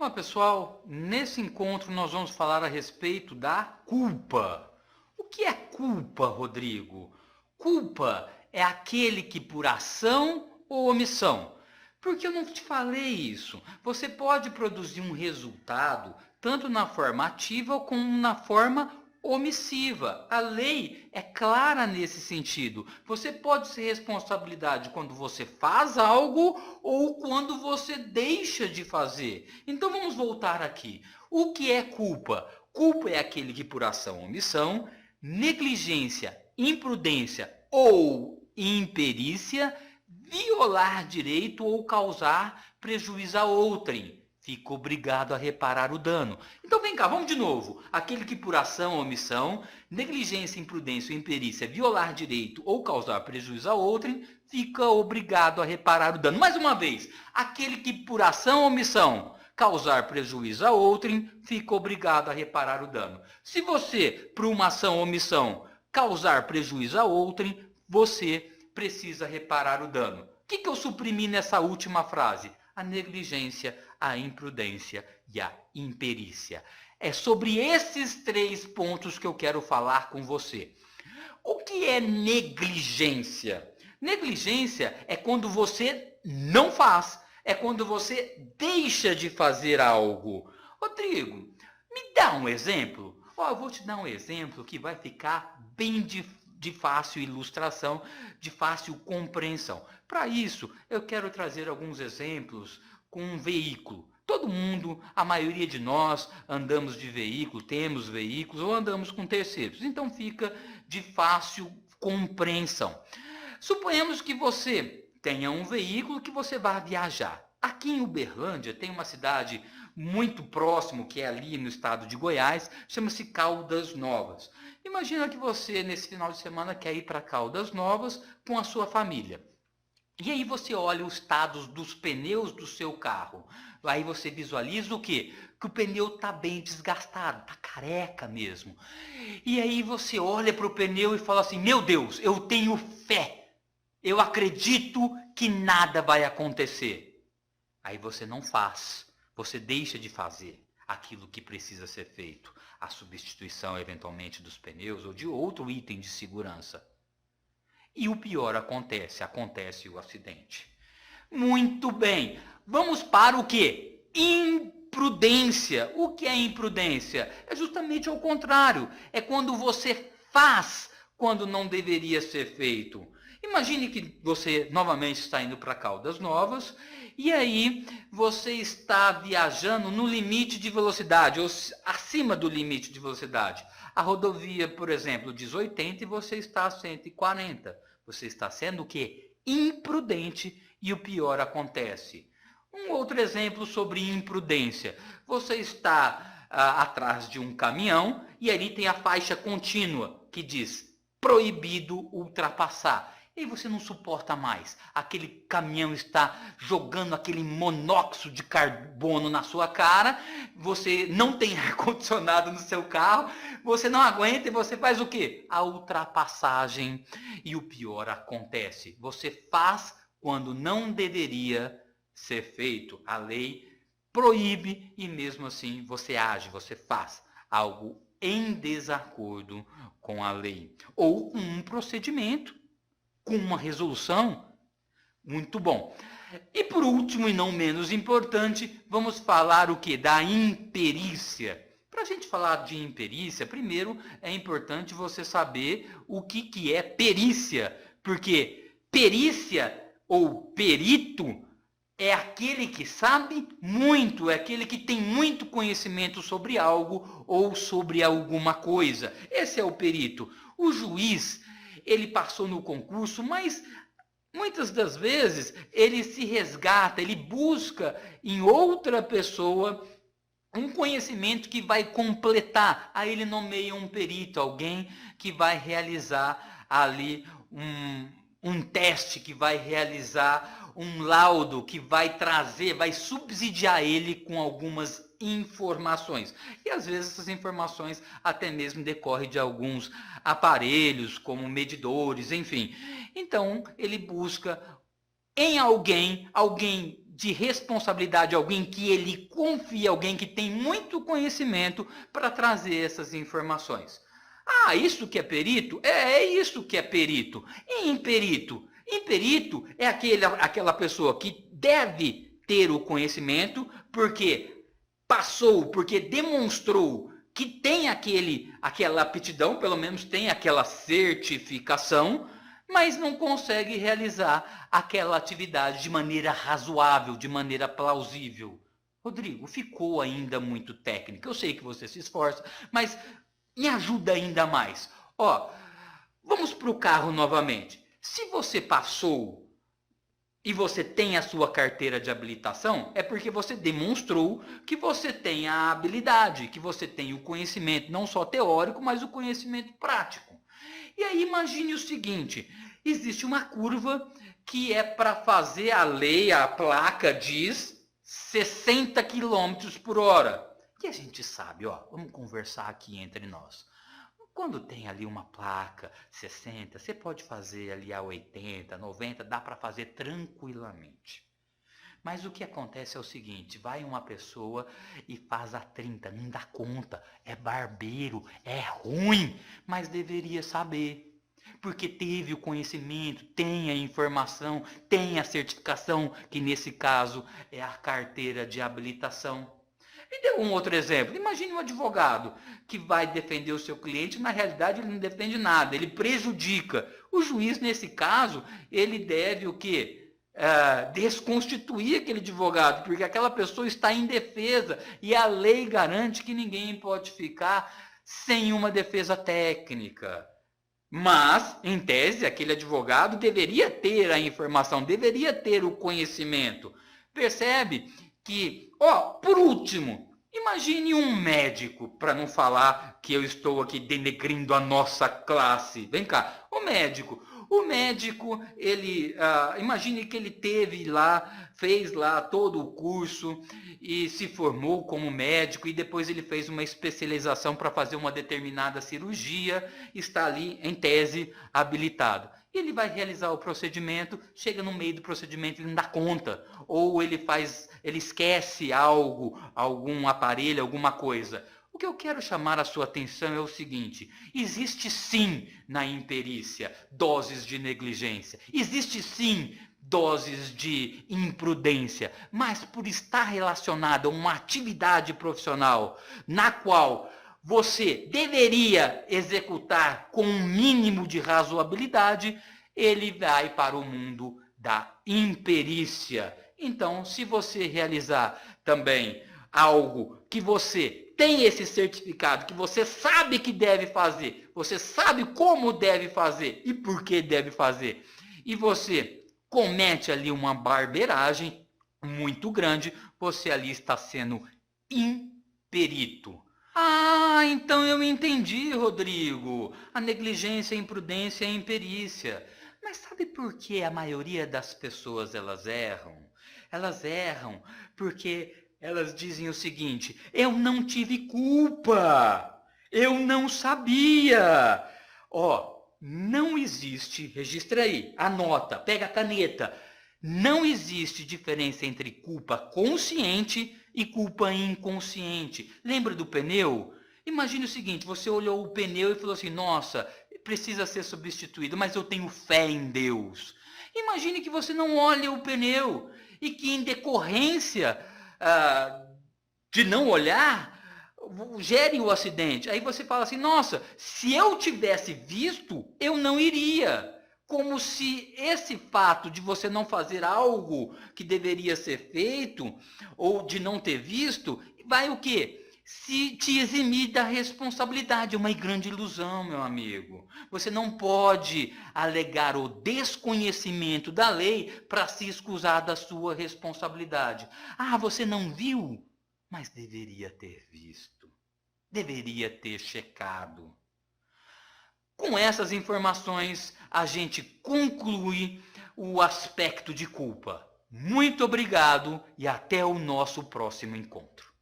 Olá pessoal, nesse encontro nós vamos falar a respeito da culpa. O que é culpa, Rodrigo? Culpa é aquele que por ação ou omissão. Porque eu não te falei isso. Você pode produzir um resultado tanto na forma ativa como na forma omissiva. A lei é clara nesse sentido. Você pode ser responsabilidade quando você faz algo ou quando você deixa de fazer. Então vamos voltar aqui. O que é culpa? Culpa é aquele que por ação ou omissão, negligência, imprudência ou imperícia, violar direito ou causar prejuízo a outrem. Fica obrigado a reparar o dano. Então vem cá, vamos de novo. Aquele que por ação ou omissão, negligência, imprudência ou imperícia, violar direito ou causar prejuízo a outrem, fica obrigado a reparar o dano. Mais uma vez, aquele que por ação ou omissão causar prejuízo a outrem, fica obrigado a reparar o dano. Se você, por uma ação ou omissão, causar prejuízo a outrem, você precisa reparar o dano. O que eu suprimi nessa última frase? A negligência, a imprudência e a imperícia. É sobre esses três pontos que eu quero falar com você. O que é negligência? Negligência é quando você não faz, é quando você deixa de fazer algo. Rodrigo, me dá um exemplo? Eu vou te dar um exemplo que vai ficar bem de fácil ilustração, de fácil compreensão. Para isso, eu quero trazer alguns exemplos com um veículo. Todo mundo, a maioria de nós, andamos de veículo, temos veículos ou andamos com terceiros. Então fica de fácil compreensão. Suponhamos que você tenha um veículo que você vai viajar. Aqui em Uberlândia tem uma cidade muito próximo, que é ali no estado de Goiás, chama-se Caldas Novas. Imagina que você, nesse final de semana, quer ir para Caldas Novas com a sua família. E aí você olha o estado dos pneus do seu carro. Aí você visualiza o quê? Que o pneu está bem desgastado, está careca mesmo. E aí você olha para o pneu e fala assim, meu Deus, eu tenho fé. Eu acredito que nada vai acontecer. Aí você não faz, você deixa de fazer aquilo que precisa ser feito. A substituição, eventualmente, dos pneus ou de outro item de segurança. E o pior acontece o acidente. Muito bem, vamos para o quê? Imprudência. O que é imprudência? É justamente ao contrário. É quando você faz quando não deveria ser feito. Imagine que você novamente está indo para Caldas Novas e aí você está viajando no limite de velocidade, ou acima do limite de velocidade. A rodovia, por exemplo, diz 80 e você está a 140. Você está sendo o quê? Imprudente e o pior acontece. Um outro exemplo sobre imprudência. Você está atrás de um caminhão e ali tem a faixa contínua que diz proibido ultrapassar. E aí você não suporta mais. Aquele caminhão está jogando aquele monóxido de carbono na sua cara. Você não tem ar-condicionado no seu carro. Você não aguenta e você faz o quê? A ultrapassagem. E o pior acontece. Você faz quando não deveria ser feito. A lei proíbe e mesmo assim você age, você faz algo em desacordo com a lei. Ou com um procedimento, com uma resolução. Muito bom. E por último e não menos importante, vamos falar o que? Da imperícia. Para a gente falar de imperícia, primeiro é importante você saber o que é perícia. Porque perícia ou perito é aquele que sabe muito, é aquele que tem muito conhecimento sobre algo ou sobre alguma coisa. Esse é o perito. O juiz, ele passou no concurso, mas muitas das vezes ele se resgata, ele busca em outra pessoa um conhecimento que vai completar. Aí ele nomeia um perito, alguém que vai realizar ali um teste, que vai realizar um laudo, que vai trazer, vai subsidiar ele com algumas informações. E às vezes essas informações até mesmo decorrem de alguns aparelhos, como medidores, enfim. Então ele busca em alguém de responsabilidade a alguém que ele confia, alguém que tem muito conhecimento para trazer essas informações. Ah, isso que é perito? É isso que é perito. E imperito? Imperito é aquela pessoa que deve ter o conhecimento porque passou, porque demonstrou que tem aquela aptidão, pelo menos tem aquela certificação, mas não consegue realizar aquela atividade de maneira razoável, de maneira plausível. Rodrigo, ficou ainda muito técnico. Eu sei que você se esforça, mas me ajuda ainda mais. Ó, vamos para o carro novamente. Se você passou e você tem a sua carteira de habilitação, é porque você demonstrou que você tem a habilidade, que você tem o conhecimento, não só teórico, mas o conhecimento prático. E aí imagine o seguinte, existe uma curva que é para fazer a lei, a placa diz 60 km por hora. E a gente sabe, ó, vamos conversar aqui entre nós. Quando tem ali uma placa 60, você pode fazer ali a 80, 90, dá para fazer tranquilamente. Mas o que acontece é o seguinte, vai uma pessoa e faz a 30, não dá conta, é barbeiro, é ruim, mas deveria saber. Porque teve o conhecimento, tem a informação, tem a certificação, que nesse caso é a carteira de habilitação. Me dê um outro exemplo. Imagine um advogado que vai defender o seu cliente, na realidade ele não defende nada, ele prejudica. O juiz, nesse caso, ele deve o quê? Desconstituir aquele advogado, porque aquela pessoa está indefesa e a lei garante que ninguém pode ficar sem uma defesa técnica. Mas, em tese, aquele advogado deveria ter a informação, deveria ter o conhecimento. Percebe que, por último, imagine um médico, para não falar que eu estou aqui denegrindo a nossa classe. Vem cá, o médico, ele, imagine que ele teve lá, fez lá todo o curso e se formou como médico e depois ele fez uma especialização para fazer uma determinada cirurgia, está ali, em tese, habilitado. Ele vai realizar o procedimento, chega no meio do procedimento e não dá conta, ou ele esquece algo, algum aparelho, alguma coisa. O que eu quero chamar a sua atenção é o seguinte, existe sim na imperícia doses de negligência, existe sim doses de imprudência, mas por estar relacionada a uma atividade profissional na qual você deveria executar com um mínimo de razoabilidade, ele vai para o mundo da imperícia. Então, se você realizar também algo que você tem esse certificado, que você sabe que deve fazer, você sabe como deve fazer e por que deve fazer, e você comete ali uma barbeiragem muito grande, você ali está sendo imperito. Ah, então eu entendi, Rodrigo. A negligência, a imprudência e a imperícia. Mas sabe por que a maioria das pessoas elas erram? Elas erram porque elas dizem o seguinte, eu não tive culpa, eu não sabia. Não existe, registra aí, anota, pega a caneta, não existe diferença entre culpa consciente e culpa inconsciente. Lembra do pneu? Imagine o seguinte, você olhou o pneu e falou assim, nossa, precisa ser substituído, mas eu tenho fé em Deus. Imagine que você não olha o pneu e que em decorrência de não olhar, gere o acidente. Aí você fala assim, nossa, se eu tivesse visto, eu não iria. Como se esse fato de você não fazer algo que deveria ser feito, ou de não ter visto, vai o quê? Se te eximir da responsabilidade. É uma grande ilusão, meu amigo. Você não pode alegar o desconhecimento da lei para se excusar da sua responsabilidade. Ah, você não viu? Mas deveria ter visto. Deveria ter checado. Com essas informações, a gente conclui o aspecto de culpa. Muito obrigado e até o nosso próximo encontro.